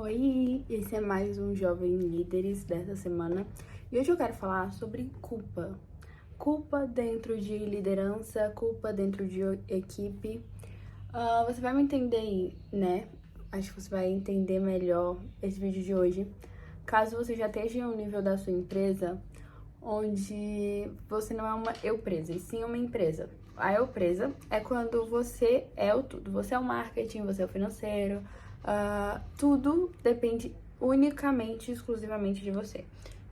Oi, esse é mais um Jovem Líderes dessa semana e hoje eu quero falar sobre culpa. Culpa dentro de liderança, culpa dentro de equipe. Você vai me entender, né? Acho que você vai entender melhor esse vídeo de hoje. Caso você já esteja em um nível da sua empresa onde você não é uma eu-presa, e sim uma empresa. A eu-presa é quando você é o tudo. Você é o marketing, você é o financeiro, tudo depende unicamente, exclusivamente de você.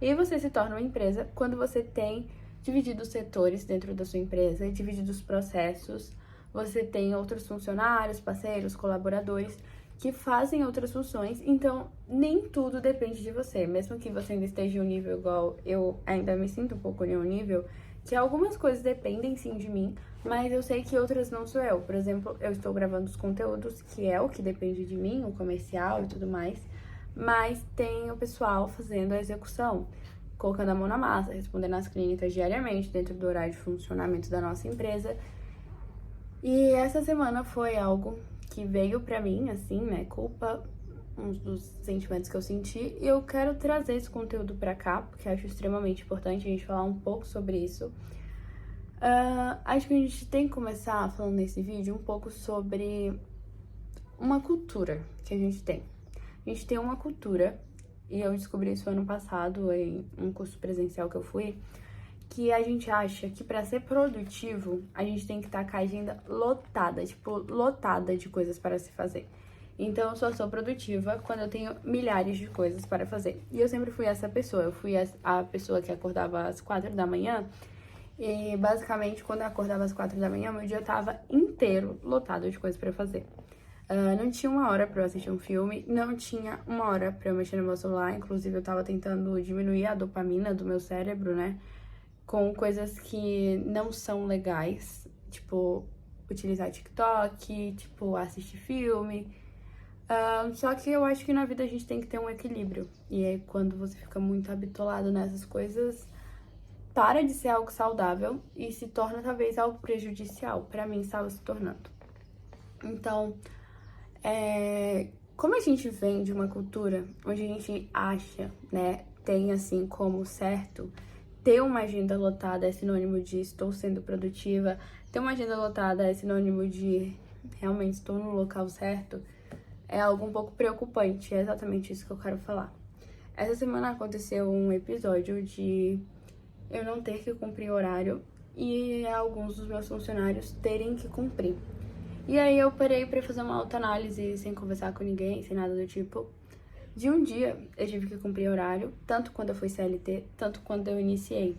E você se torna uma empresa quando você tem dividido os setores dentro da sua empresa, dividido os processos, você tem outros funcionários, parceiros, colaboradores que fazem outras funções, então nem tudo depende de você, mesmo que você ainda esteja em um nível igual eu ainda me sinto um pouco em um nível, que algumas coisas dependem sim de mim, mas eu sei que outras não sou eu. Por exemplo, eu estou gravando os conteúdos, que é o que depende de mim, o comercial e tudo mais, mas tem o pessoal fazendo a execução, colocando a mão na massa, respondendo às clínicas diariamente, dentro do horário de funcionamento da nossa empresa. E essa semana foi algo que veio pra mim, assim, né, culpa, um dos sentimentos que eu senti, e eu quero trazer esse conteúdo pra cá, porque acho extremamente importante a gente falar um pouco sobre isso. Acho que a gente tem que começar falando nesse vídeo um pouco sobre uma cultura que a gente tem. A gente tem uma cultura, e eu descobri isso ano passado em um curso presencial que eu fui, que a gente acha que para ser produtivo, a gente tem que estar com a agenda lotada, tipo, lotada de coisas para se fazer. Então, eu só sou produtiva quando eu tenho milhares de coisas para fazer. E eu sempre fui essa pessoa. Eu fui a pessoa que acordava às 4 da manhã. E, basicamente, quando eu acordava às 4 da manhã, meu dia tava inteiro lotado de coisas para fazer. Não tinha uma hora pra eu assistir um filme, não tinha uma hora pra eu mexer no meu celular. Inclusive, eu tava tentando diminuir a dopamina do meu cérebro, né? Com coisas que não são legais, tipo, utilizar TikTok, tipo, assistir filme. Só que eu acho que na vida a gente tem que ter um equilíbrio. E aí, quando você fica muito habitolado nessas coisas, para de ser algo saudável e se torna talvez algo prejudicial. Pra mim, estava se tornando. Então, como a gente vem de uma cultura onde a gente acha, né, tem assim como certo, ter uma agenda lotada é sinônimo de estou sendo produtiva, ter uma agenda lotada é sinônimo de realmente estou no local certo, é algo um pouco preocupante, é exatamente isso que eu quero falar. Essa semana aconteceu um episódio de eu não ter que cumprir horário e alguns dos meus funcionários terem que cumprir. E aí eu parei pra fazer uma autoanálise sem conversar com ninguém, sem nada do tipo. De um dia eu tive que cumprir horário, tanto quando eu fui CLT, tanto quando eu iniciei.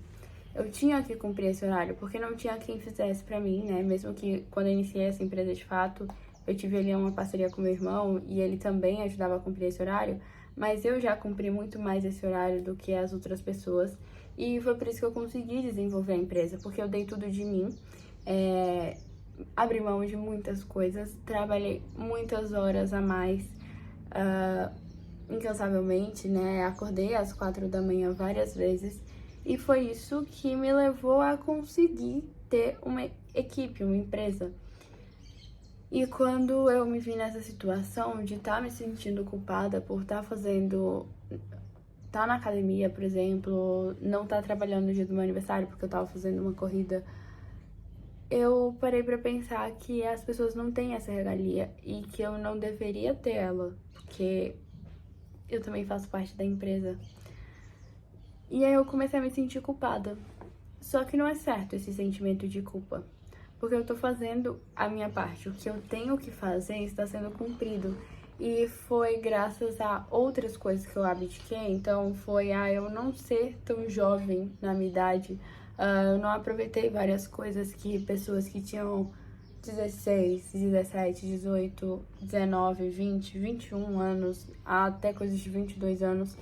Eu tinha que cumprir esse horário, porque não tinha quem fizesse pra mim, né? Mesmo que quando eu iniciei essa empresa de fato, eu tive ali uma parceria com meu irmão e ele também ajudava a cumprir esse horário, mas eu já cumpri muito mais esse horário do que as outras pessoas. E foi por isso que eu consegui desenvolver a empresa, porque eu dei tudo de mim. Abri mão de muitas coisas, trabalhei muitas horas a mais, incansavelmente, né? Acordei às 4 da manhã várias vezes e foi isso que me levou a conseguir ter uma equipe, uma empresa. E quando eu me vi nessa situação de estar me sentindo culpada por estar na academia, por exemplo, não estar trabalhando no dia do meu aniversário porque eu tava fazendo uma corrida, eu parei pra pensar que as pessoas não têm essa regalia e que eu não deveria ter ela, porque eu também faço parte da empresa. E aí eu comecei a me sentir culpada. Só que não é certo esse sentimento de culpa, porque eu tô fazendo a minha parte. O que eu tenho que fazer está sendo cumprido. E foi graças a outras coisas que eu abdiquei. Então foi a eu não ser tão jovem na minha idade. Eu não aproveitei várias coisas que pessoas que tinham 16, 17, 18, 19, 20, 21 anos, até coisas de 22 anos,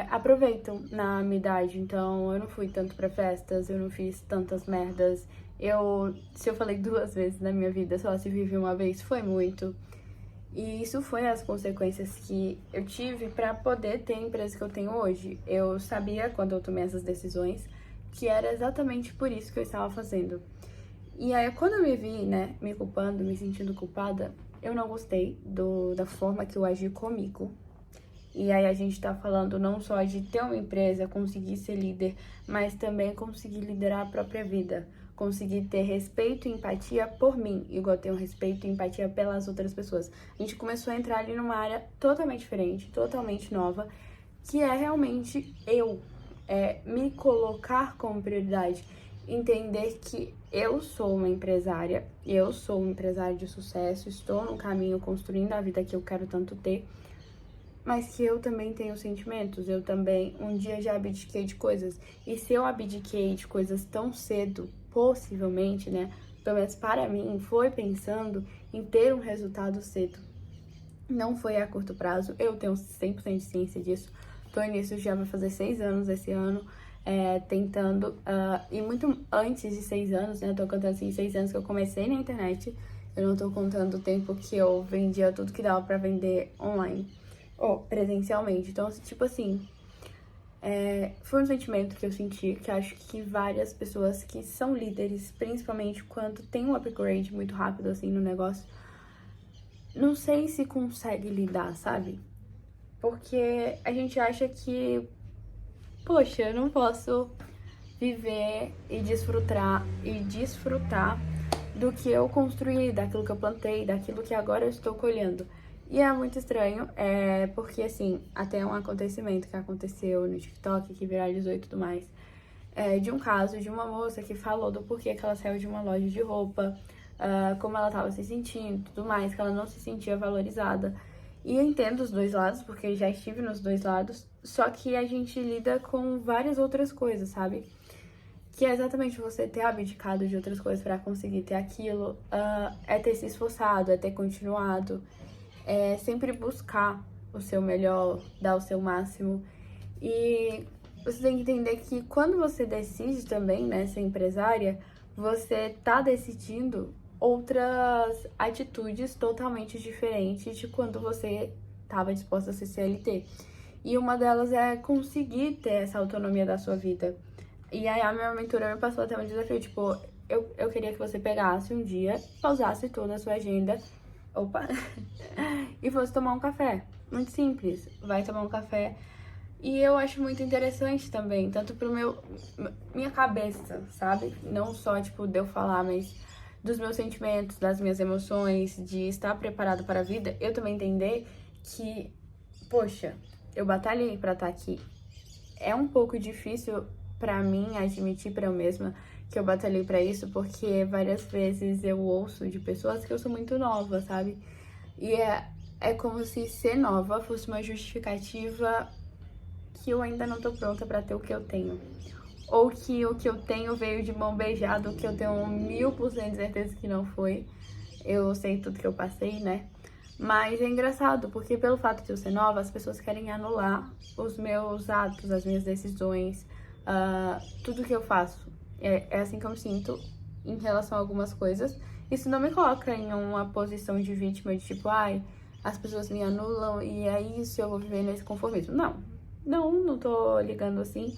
aproveitam na minha idade. Então eu não fui tanto pra festas, eu não fiz tantas merdas. Se eu falei 2 vezes na minha vida, só se vive uma vez, foi muito. E isso foi as consequências que eu tive pra poder ter a empresa que eu tenho hoje. Eu sabia, quando eu tomei essas decisões, que era exatamente por isso que eu estava fazendo. E aí, quando eu me vi, né, me culpando, me sentindo culpada, eu não gostei da forma que eu agi comigo. E aí a gente tá falando não só de ter uma empresa, conseguir ser líder, mas também conseguir liderar a própria vida. Conseguir ter respeito e empatia por mim, igual eu tenho respeito e empatia pelas outras pessoas. A gente começou a entrar ali numa área totalmente diferente, totalmente nova, que é realmente me colocar como prioridade. Entender que eu sou uma empresária, eu sou um empresário de sucesso, estou no caminho construindo a vida que eu quero tanto ter, mas que eu também tenho sentimentos, eu também um dia já abdiquei de coisas. E se eu abdiquei de coisas tão cedo, possivelmente, né, pelo menos para mim, foi pensando em ter um resultado cedo. Não foi a curto prazo, eu tenho 100% de ciência disso. Tô nisso, já vai fazer 6 anos esse ano, tentando, e muito antes de 6 anos, né, tô contando assim, 6 anos que eu comecei na internet, eu não tô contando o tempo que eu vendia tudo que dava pra vender online ou presencialmente. Então, tipo assim, foi um sentimento que eu senti, que acho que várias pessoas que são líderes, principalmente quando tem um upgrade muito rápido assim no negócio, não sei se consegue lidar, sabe? Porque a gente acha que, poxa, eu não posso viver e desfrutar do que eu construí, daquilo que eu plantei, daquilo que agora eu estou colhendo. E é muito estranho, porque assim, até um acontecimento que aconteceu no TikTok, que viralizou e tudo mais, de um caso de uma moça que falou do porquê que ela saiu de uma loja de roupa, como ela estava se sentindo, tudo mais, que ela não se sentia valorizada. E eu entendo os dois lados, porque eu já estive nos dois lados, só que a gente lida com várias outras coisas, sabe? Que é exatamente você ter abdicado de outras coisas para conseguir ter aquilo, é ter se esforçado, é ter continuado, é sempre buscar o seu melhor, dar o seu máximo. E você tem que entender que quando você decide também, né, ser empresária, você tá decidindo outras atitudes totalmente diferentes de quando você estava disposta a ser CLT. E uma delas é conseguir ter essa autonomia da sua vida. E aí a minha mentora me passou até um desafio, tipo, eu queria que você pegasse um dia, pausasse toda a sua agenda, e fosse tomar um café. Muito simples, vai tomar um café. E eu acho muito interessante também, tanto pro minha cabeça, sabe? Não só, tipo, de eu falar, mas dos meus sentimentos, das minhas emoções, de estar preparado para a vida, eu também entender que, poxa, eu batalhei pra estar aqui. É um pouco difícil pra mim admitir pra eu mesma que eu batalhei pra isso, porque várias vezes eu ouço de pessoas que eu sou muito nova, sabe? E é como se ser nova fosse uma justificativa que eu ainda não tô pronta pra ter o que eu tenho. Ou que o que eu tenho veio de mão beijada, o que eu tenho 1000% de certeza que não foi. Eu sei tudo que eu passei, né? Mas é engraçado, porque pelo fato de eu ser nova, as pessoas querem anular os meus atos, as minhas decisões, tudo que eu faço. É assim que eu me sinto em relação a algumas coisas. Isso não me coloca em uma posição de vítima, de tipo, ai, as pessoas me anulam e é isso, eu vou viver nesse conformismo. Não tô ligando assim.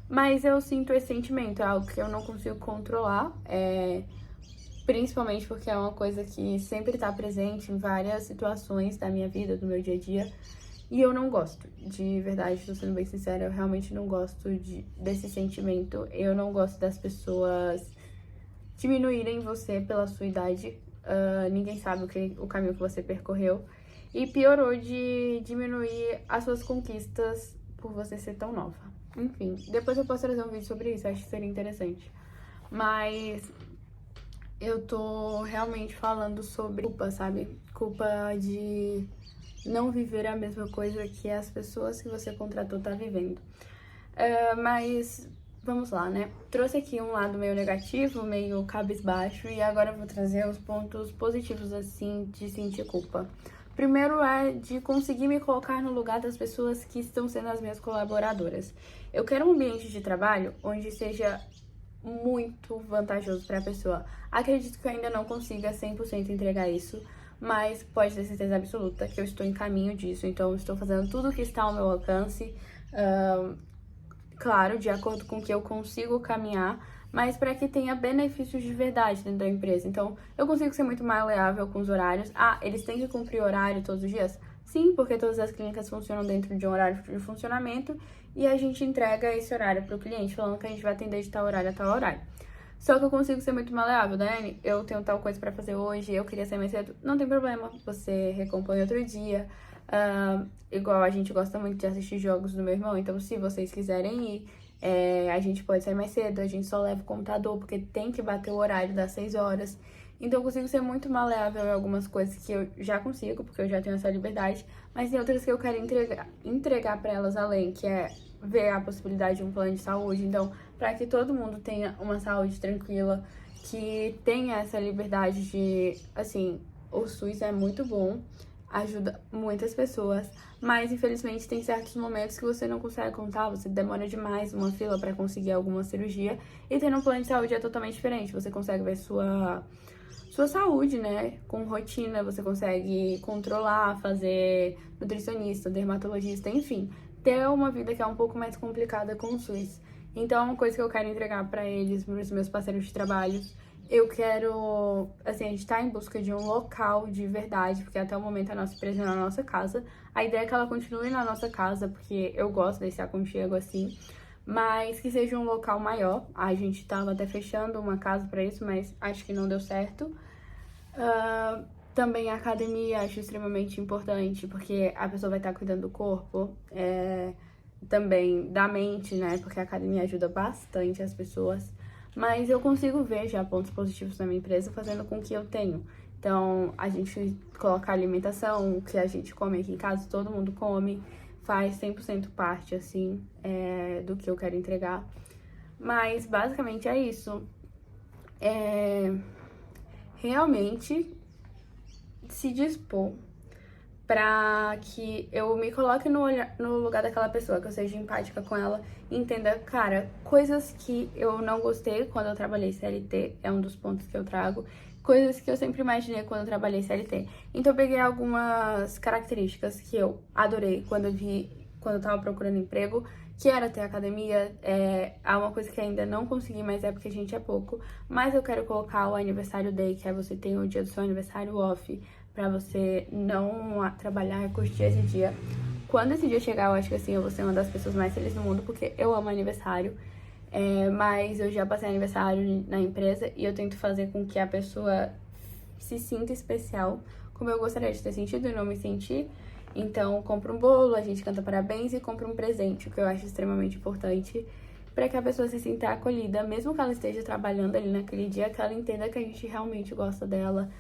Mas eu sinto esse sentimento, é algo que eu não consigo controlar, principalmente porque é uma coisa que sempre tá presente em várias situações da minha vida, do meu dia a dia. E eu não gosto, de verdade, tô sendo bem sincera, eu realmente não gosto desse sentimento. Eu não gosto das pessoas diminuírem você pela sua idade. Ninguém sabe o caminho que você percorreu. E piorou de diminuir as suas conquistas por você ser tão nova. Enfim, depois eu posso trazer um vídeo sobre isso, acho que seria interessante. Mas eu tô realmente falando sobre culpa, sabe? Culpa de não viver a mesma coisa que as pessoas que você contratou tá vivendo. Mas vamos lá, né? Trouxe aqui um lado meio negativo, meio cabisbaixo, e agora eu vou trazer os pontos positivos, assim, de sentir culpa. Primeiro é de conseguir me colocar no lugar das pessoas que estão sendo as minhas colaboradoras. Eu quero um ambiente de trabalho onde seja muito vantajoso para a pessoa. Acredito que eu ainda não consiga 100% entregar isso, mas pode ter certeza absoluta que eu estou em caminho disso. Então, eu estou fazendo tudo o que está ao meu alcance, claro, de acordo com o que eu consigo caminhar, mas para que tenha benefícios de verdade dentro da empresa. Então, eu consigo ser muito maleável com os horários. Ah, eles têm que cumprir horário todos os dias? Sim, porque todas as clínicas funcionam dentro de um horário de funcionamento e a gente entrega esse horário para o cliente, falando que a gente vai atender de tal horário a tal horário. Só que eu consigo ser muito maleável, Daiane, eu tenho tal coisa pra fazer hoje, eu queria sair mais cedo, não tem problema, você recompõe outro dia. Igual a gente gosta muito de assistir jogos do meu irmão, então se vocês quiserem ir, a gente pode sair mais cedo, a gente só leva o computador, porque tem que bater o horário das 6 horas. Então eu consigo ser muito maleável em algumas coisas que eu já consigo, porque eu já tenho essa liberdade, mas tem outras que eu quero entregar pra elas além, que é ver a possibilidade de um plano de saúde. Então, para que todo mundo tenha uma saúde tranquila, que tenha essa liberdade de, assim, o SUS é muito bom, ajuda muitas pessoas, mas infelizmente tem certos momentos que você não consegue contar, você demora demais uma fila para conseguir alguma cirurgia, e tendo um plano de saúde é totalmente diferente, você consegue ver sua saúde, né, com rotina, você consegue controlar, fazer nutricionista, dermatologista, enfim, ter uma vida que é um pouco mais complicada com o SUS. Então, é uma coisa que eu quero entregar pra eles, pros meus parceiros de trabalho. Eu quero, assim, a gente tá em busca de um local de verdade, porque até o momento a nossa empresa é na nossa casa. A ideia é que ela continue na nossa casa, porque eu gosto desse aconchego assim, mas que seja um local maior. A gente tava até fechando uma casa pra isso, mas acho que não deu certo. Também a academia acho extremamente importante, porque a pessoa vai estar cuidando do corpo, também da mente, né? Porque a academia ajuda bastante as pessoas. Mas eu consigo ver já pontos positivos na minha empresa fazendo com que eu tenho. Então, a gente coloca a alimentação, o que a gente come aqui em casa, todo mundo come, faz 100% parte, assim, do que eu quero entregar. Mas, basicamente, é isso. Realmente se dispor pra que eu me coloque no lugar daquela pessoa, que eu seja empática com ela e entenda, cara, coisas que eu não gostei quando eu trabalhei CLT, é um dos pontos que eu trago, coisas que eu sempre imaginei quando eu trabalhei CLT. Então eu peguei algumas características que eu adorei quando eu tava procurando emprego, que era ter academia, é uma coisa que ainda não consegui, mas é porque a gente é pouco. Mas eu quero colocar o aniversário day, que é você ter o dia do seu aniversário off, pra você não trabalhar e curtir esse dia. Quando esse dia chegar, eu acho que assim, eu vou ser uma das pessoas mais felizes do mundo, porque eu amo aniversário. Mas eu já passei aniversário na empresa e eu tento fazer com que a pessoa se sinta especial, como eu gostaria de ter sentido e não me sentir. Então, compra um bolo, a gente canta parabéns e compra um presente, o que eu acho extremamente importante, para que a pessoa se sinta acolhida, mesmo que ela esteja trabalhando ali naquele dia, que ela entenda que a gente realmente gosta dela,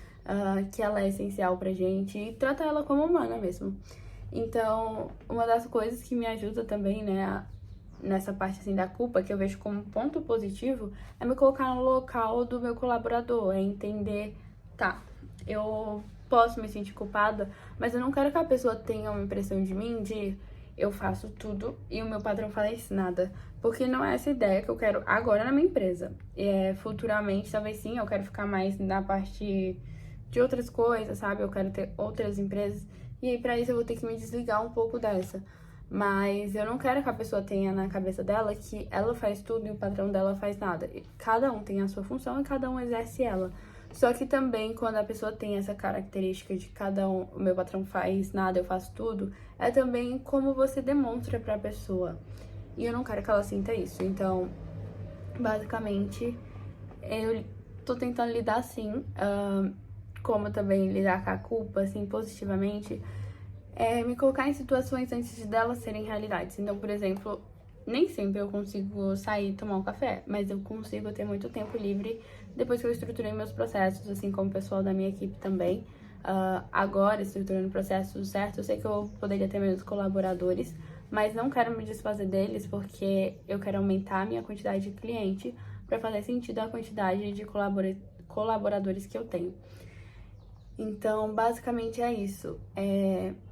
que ela é essencial pra gente e trata ela como humana mesmo. Então, uma das coisas que me ajuda também, né, nessa parte assim da culpa, que eu vejo como ponto positivo, é me colocar no local do meu colaborador, é entender, tá, eu posso me sentir culpada, mas eu não quero que a pessoa tenha uma impressão de mim de eu faço tudo e o meu patrão faz nada. Porque não é essa ideia que eu quero agora na minha empresa. Futuramente, talvez sim, eu quero ficar mais na parte de outras coisas, sabe? Eu quero ter outras empresas. E aí, pra isso, eu vou ter que me desligar um pouco dessa. Mas eu não quero que a pessoa tenha na cabeça dela que ela faz tudo e o patrão dela faz nada. Cada um tem a sua função e cada um exerce ela. Só que também, quando a pessoa tem essa característica de cada um, o meu patrão faz nada, eu faço tudo, é também como você demonstra pra pessoa. E eu não quero que ela sinta isso. Então, basicamente, eu tô tentando lidar assim, como também lidar com a culpa, assim, positivamente, me colocar em situações antes delas serem realidades. Então, por exemplo, nem sempre eu consigo sair e tomar um café, mas eu consigo ter muito tempo livre depois que eu estruturei meus processos, assim como o pessoal da minha equipe também. Agora, estruturando o processo certo, eu sei que eu poderia ter menos colaboradores, mas não quero me desfazer deles porque eu quero aumentar a minha quantidade de cliente para fazer sentido a quantidade de colaboradores que eu tenho. Então, basicamente é isso.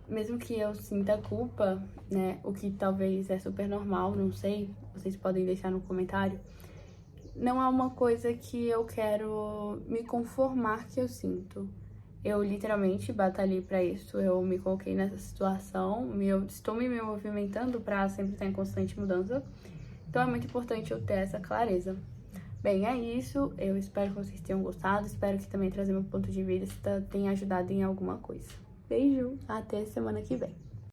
Mesmo que eu sinta culpa, né, o que talvez é super normal, não sei, vocês podem deixar no comentário, não é uma coisa que eu quero me conformar que eu sinto. Eu literalmente batalhei pra isso, eu me coloquei nessa situação, estou me movimentando pra sempre estar em constante mudança. Então é muito importante eu ter essa clareza. Bem, é isso. Eu espero que vocês tenham gostado. Espero que também trazer meu ponto de vista tenha ajudado em alguma coisa. Beijo, até semana que vem.